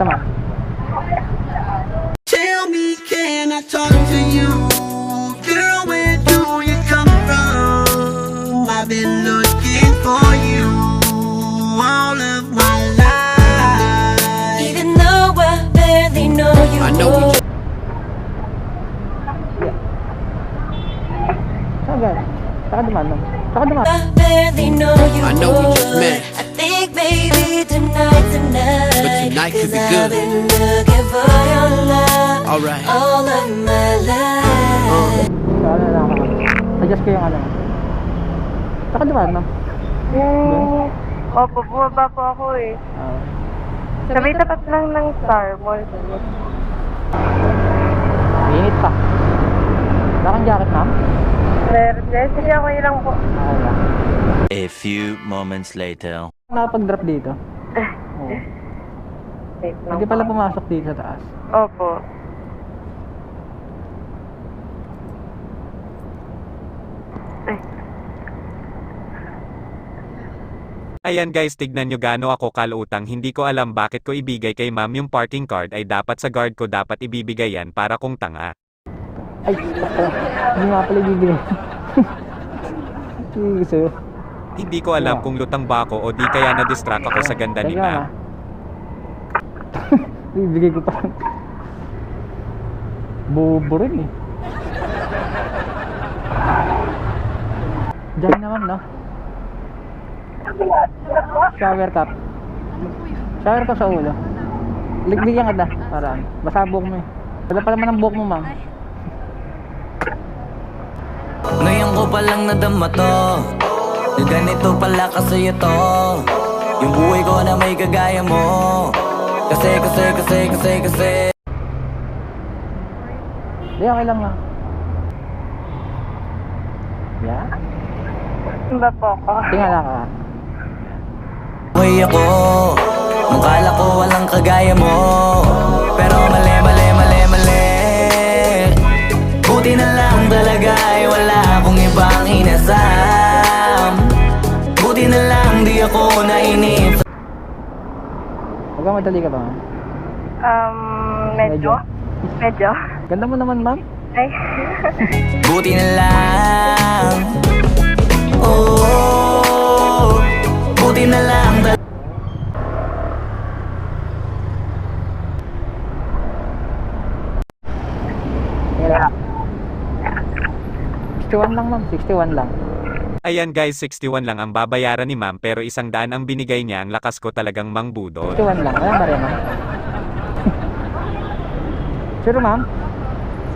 Ito ma'am. Tell me, can I talk to you? Girl, where do you come from? I've been looking for you all of my life. Even though I barely know you. I know we Saan galing? Saka dumaan ma'am. Saka dumaan. I barely know you. I know we just met. I think maybe tonight. But tonight could be 'Cause good. I've been looking for your love Alright. all of my life. So ano na ako. Adjust ko yung ano. Saka dumaan ma'am. Opo, bumaba po ako eh. Sa may tapat lang ng Star Mall. Init pa. Wala kang jacket ma'am? Meron din. Sige, ako lang po. Okay lang. A few moments later. Nakapag-drop dito. Oo. Wait lang Hindi po. pala pumasok dito sa taas. Opo. Ayan guys, tignan nyo gaano ako kalutang. Hindi ko alam bakit ko ibigay kay ma'am yung parking card, ay dapat sa guard ko dapat ibibigay yan para kung tanga. Ay, ako. Hindi nga pala bibili. Sige sa'yo. Hindi ko alam kung lutang ba ako o di kaya na-distract ako sa ganda ni Teka, ma'am. Bibigay ko pa. Bobo rin eh. Diyan naman no? Shower cap. Shower cap sa ulo. Ligligyan ka na. Parang basa buhok mo eh. Wala pa naman ang buhok mo ma'am. Ngayon ko palang nadama to, na ganito pala kasi ito, yung buhay ko na may kagaya mo. Kasi Hindi, okay lang lang. Yeah? Ba po ako? Tingala ka. buhay ako, nung kala ko walang kagaya mo. Pero mali. Buti na lang talaga ay wala akong ibang inasam. Buti na lang di ako nainip. Huwag kang madali ka ba ma'am? Medyo. Medyo. Ganda mo naman ma'am. Ay. Buti na lang. Oh, buti na lang talaga. Tingala. 61 lang ma'am, 61 lang. Ayan guys, 61 lang ang babayaran ni ma'am pero 100 ang binigay niya, ang lakas ko talagang mangbudol. 61 lang, walang barya ma'am. Sure ma'am?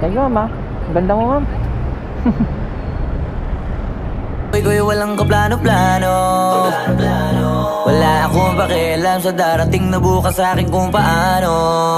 Thank you ma'am. Ganda mo ma'am. Ko'y walang kaplano-plano. Wala akong pakialam sa darating na bukas sa akin kung paano.